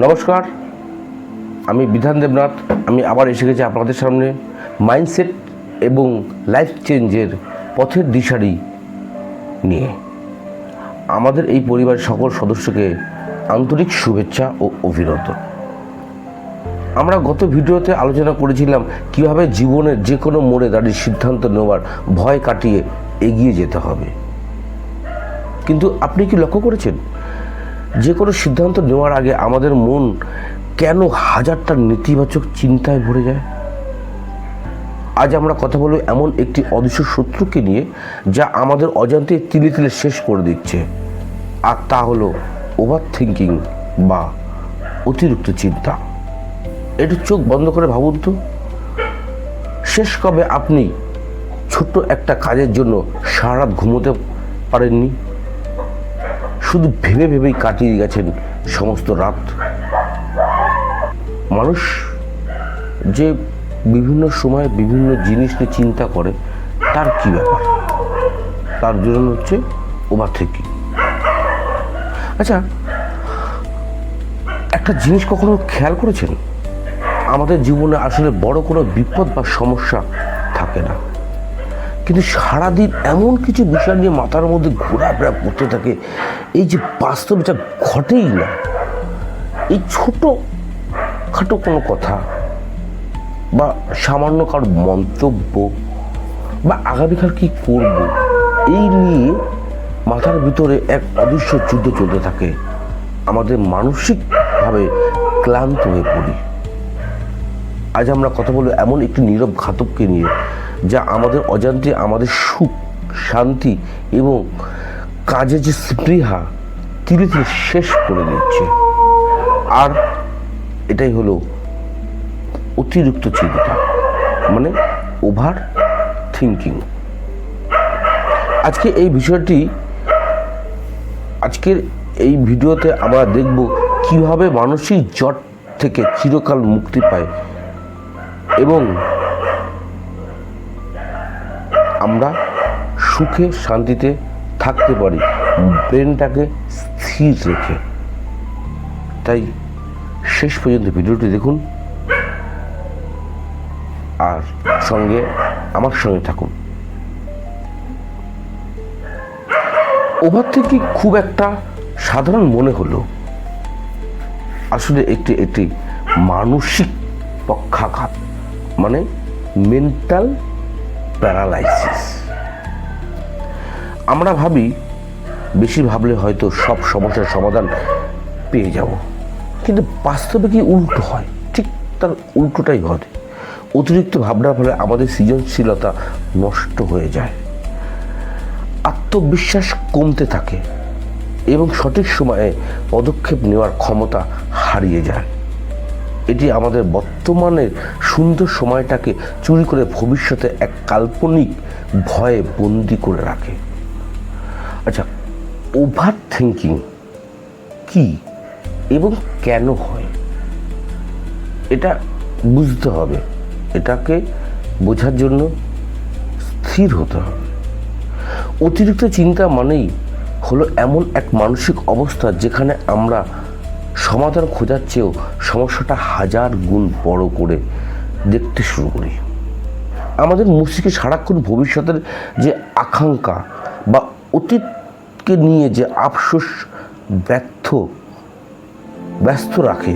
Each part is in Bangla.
নমস্কার, আমি বিধান দেবনাথ। আমি আবার এসে গেছি আপনাদের সামনে মাইন্ডসেট এবং লাইফ চেঞ্জের পথের দিশারি নিয়ে। আমাদের এই পরিবারের সকল সদস্যকে আন্তরিক শুভেচ্ছা ও অভিনন্দন। আমরা গত ভিডিওতে আলোচনা করেছিলাম কিভাবে জীবনের যে কোনো মোড়ে দাঁড়িয়ে সিদ্ধান্ত নেওয়ার ভয় কাটিয়ে এগিয়ে যেতে হবে। কিন্তু আপনি কি লক্ষ্য করেছেন যে কোনো সিদ্ধান্ত নেওয়ার আগে আমাদের মন কেন হাজারটা নেতিবাচক চিন্তায় ভরে যায়? আজ আমরা কথা বলবো এমন একটি অদৃশ্য শত্রুকে নিয়ে যা আমাদের অজান্তে তিলে তিলে শেষ করে দিচ্ছে, আর তা হলো ওভার থিঙ্কিং বা অতিরিক্ত চিন্তা। একটু চোখ বন্ধ করে ভাবুন তো, শেষ কবে আপনি ছোট্ট একটা কাজের জন্য সারা রাত ঘুমোতে পারেননি? শুধু ভেবে ভেবেই কাটিয়ে গেছেন সমস্ত রাত। মানুষ যে বিভিন্ন সময় বিভিন্ন জিনিস নিয়ে চিন্তা করে, তার কি ব্যাপার? তার জন্য হচ্ছে ওভার থিঙ্কিং। আচ্ছা, একটা জিনিস কখনো খেয়াল করেছেন? আমাদের জীবনে আসলে বড় কোনো বিপদ বা সমস্যা থাকে না, কিন্তু সারাদিন এমন কিছু বিষয় নিয়ে মাথার মধ্যে ঘোরাফেরা করতে থাকে, এই যে বাস্তবে যা ঘটেই না। এই ছোটো খাটো কোনো কথা বা সামান্য কারো মন্তব্য বা আগামীকাল কী করব, এই নিয়ে মাথার ভিতরে এক অদৃশ্য যুদ্ধ চলতে থাকে। আমাদের মানসিকভাবে ক্লান্ত হয়ে পড়ি। আজ আমরা কথা বলবো এমন একটি নীরব ঘাতককে নিয়ে যা আমাদের অজান্তে আমাদের সুখ, শান্তি এবং কাজে যে স্পৃহা ধীরে ধীরে শেষ করে দিচ্ছে। আর এটাই হলো অতিরিক্ত চিন্তা, মানে ওভার থিঙ্কিং। আজকের এই ভিডিওতে আমরা দেখব কিভাবে মানসিক জট থেকে চিরকাল মুক্তি পায় এবং আমরা সুখে শান্তিতে থাকতে পারি ব্রেনটাকে স্থির রেখে। তাই শেষ পর্যন্ত ভিডিওটি দেখুন আর আমার সঙ্গে থাকুন। ওভার থিঙ্কিং খুব একটা সাধারণ মনে হলো, আসলে একটি মানসিক পক্ষাঘাত, মানে মেন্টাল প্যারালাইসিস। আমরা ভাবি বেশি ভাবলে হয়তো সব সমস্যার সমাধান পেয়ে যাব, কিন্তু বাস্তবে কি উল্টো হয়? ঠিক তার উল্টোটাই ঘটে। অতিরিক্ত ভাবনার ফলে আমাদের সৃজনশীলতা নষ্ট হয়ে যায়, আত্মবিশ্বাস কমতে থাকে এবং সঠিক সময়ে পদক্ষেপ নেওয়ার ক্ষমতা হারিয়ে যায়। এটি আমাদের বর্তমানের সুন্দর সময়টাকে চুরি করে ভবিষ্যতে এক কাল্পনিক ভয়ে বন্দি করে রাখে। আচ্ছা, ওভার থিঙ্কিং কি এবং কেন হয়, এটা বুঝতে হবে। এটাকে বোঝার জন্য স্থির হতে হবে। অতিরিক্ত চিন্তা মানেই হলো এমন এক মানসিক অবস্থা যেখানে আমরা সমাধান খোঁজার চেয়েও সমস্যাটা হাজার গুণ বড় করে দেখতে শুরু করি। আমাদের মস্তিষ্কে সারাক্ষণ ভবিষ্যতের যে আকাঙ্ক্ষা বা অতীতকে নিয়ে যে আফসোস ব্যস্ত রাখে।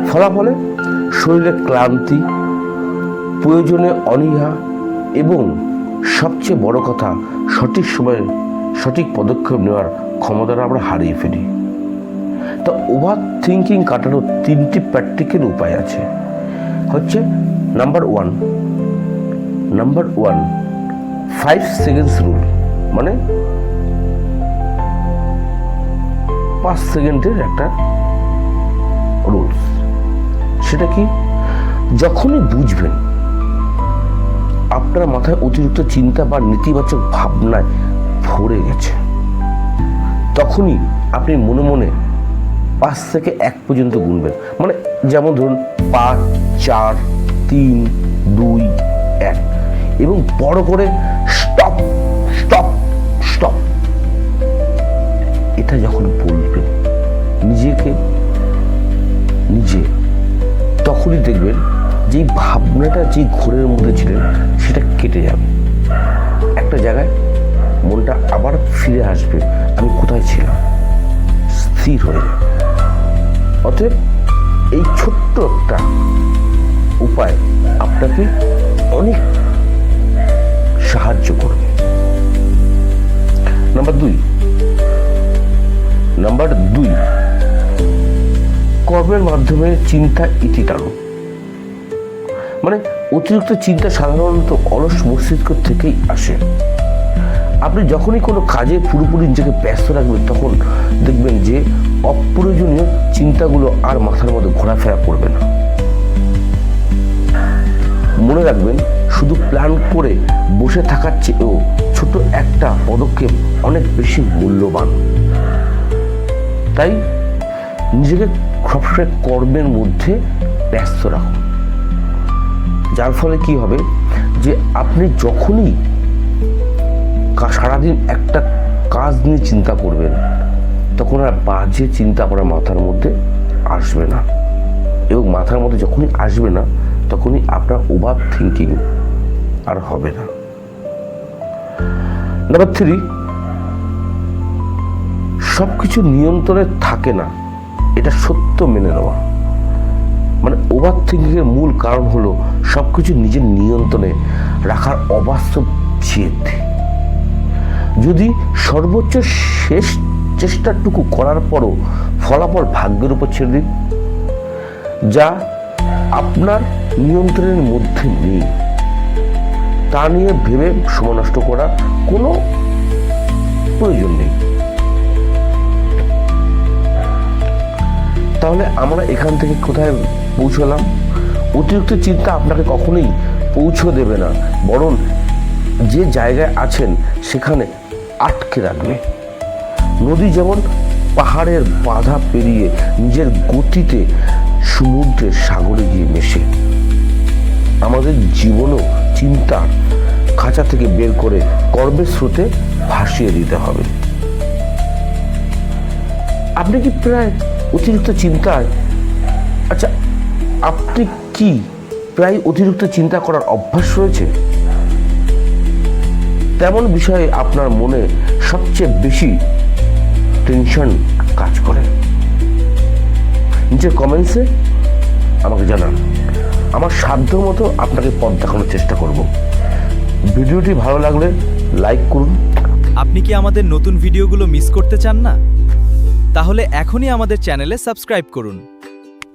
ফলাফলে শরীরে ক্লান্তি, প্রয়োজনে অনীহা এবং সবচেয়ে বড় কথা, সঠিক সময়ে সঠিক পদক্ষেপ নেওয়ার ক্ষমতাটা আমরা হারিয়ে ফেলি। তো ওভার থিঙ্কিং কাটানোর 3টি প্র্যাকটিক্যাল উপায় আছে। হচ্ছে নাম্বার ওয়ান 5 সেকেন্ডস রুল, মানে 5 সেকেন্ডের একটা রুলস। সেটা কি? যখনই বুঝবেন আপনার মাথায় অতিরিক্ত চিন্তা বা নেতিবাচক ভাবনায় ভরে গেছে, তখনই আপনি মনে মনে 5 থেকে 1 পর্যন্ত গুনবেন। মানে যেমন ধরুন 5, 4, 3, 2, 1 এবং বড় করে স্টপ স্টপ স্টপ। এটা যখন বলবেন নিজেকে যেই ভাবনাটা যেই ঘোরের মধ্যে ছিলেন সেটা কেটে যাবে। একটা জায়গায় মনটা আবার ফিরে আসবে, আমি কোথায় ছিলাম, স্থির হয়ে যাবে। অতএব এই ছোট্ট একটা উপায় আপনাকে অনেক সাহায্য করবে। নাম্বার দুই, কর্মের মাধ্যমে চিন্তা ইতি টানুন। মানে অতিরিক্ত চিন্তা সাধারণত অলস মস্তিষ্ক থেকেই আসে। আপনি যখনই কোনো কাজে পুরোপুরি নিজেকে ব্যস্ত রাখবেন তখন দেখবেন যে অপ্রয়োজনীয় চিন্তাগুলো আর মাথার মধ্যে ঘোরাফেরা করবে না। মনে রাখবেন, শুধু প্ল্যান করে বসে থাকার চেয়েও ছোট একটা পদক্ষেপ অনেক বেশি মূল্যবান। তাই নিজেকে সবসময় কর্মের মধ্যে ব্যস্ত রাখুন। যার ফলে কি হবে যে আপনি যখনই সারাদিন একটা কাজ নিয়ে চিন্তা করবেন তখন আর বাজে চিন্তা আপনার মাথার মধ্যে আসবে না, এবং মাথার মধ্যে যখনই আসবে না তখনই আপনার ওভার থিঙ্কিং আর হবে না। নাম্বার 3, সবকিছু নিয়ন্ত্রণে থাকে না, এটা সত্য মেনে নেওয়া। মানে ওভার থিঙ্কিংয়ের মূল কারণ হলো সবকিছু নিজের নিয়ন্ত্রণে রাখার অবাস্তব জেদ। যদি সর্বোচ্চ শেষ চেষ্টাটুকু করার পরও ফলাফল ভাগ্যের উপর ছেড়ে দিন, যা আপনার নিয়ন্ত্রণের মধ্যে নেই, তা নিয়ে ভেবে সময় নষ্ট করার কোনো প্রয়োজন নেই। তাহলে আমরা এখান থেকে কোথায় পৌঁছলাম? অতিরিক্ত চিন্তা আপনাকে কখনোই পৌঁছে দেবে না, বরং যে জায়গায় আছেন সেখানে আটকে রাখবে। নদী যেমন পাহাড়ের বাধা পেরিয়ে নিজের গতিতে সমুদ্রের সাগরে গিয়ে মেশে, আমাদের জীবনও চিন্তার খাঁচা থেকে বের করে কর্মের স্রোতে ভাসিয়ে দিতে হবে। আপনি কি প্রায় অতিরিক্ত চিন্তায় আপনি কি প্রায় অতিরিক্ত চিন্তা করার অভ্যাস রয়েছে? তেমন বিষয়ে আপনার মনে সবচেয়ে বেশি টেনশন কাজ করে? নিচের কমেন্টসে আমাকে জানান, আমার সাধ্য মতো আপনাকে পথ দেখানোর চেষ্টা করব। ভিডিওটি ভালো লাগলে লাইক করুন। আপনি কি আমাদের নতুন ভিডিওগুলো মিস করতে চান না? তাহলে এখনই আমাদের চ্যানেলে সাবস্ক্রাইব করুন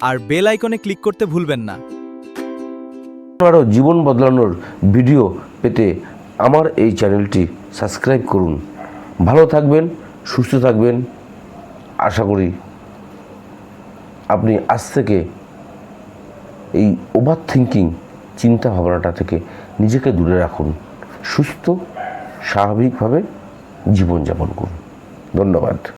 আর বেল আইকনে ক্লিক করতে ভুলবেন না। আরও জীবন বদলানোর ভিডিও পেতে আমার এই চ্যানেলটি সাবস্ক্রাইব করুন। ভালো থাকবেন, সুস্থ থাকবেন। আশা করি আপনি আজ থেকে এই ওভার থিঙ্কিং চিন্তা ভাবনাটা থেকে নিজেকে দূরে রাখুন, সুস্থ স্বাভাবিকভাবে জীবনযাপন করুন। ধন্যবাদ।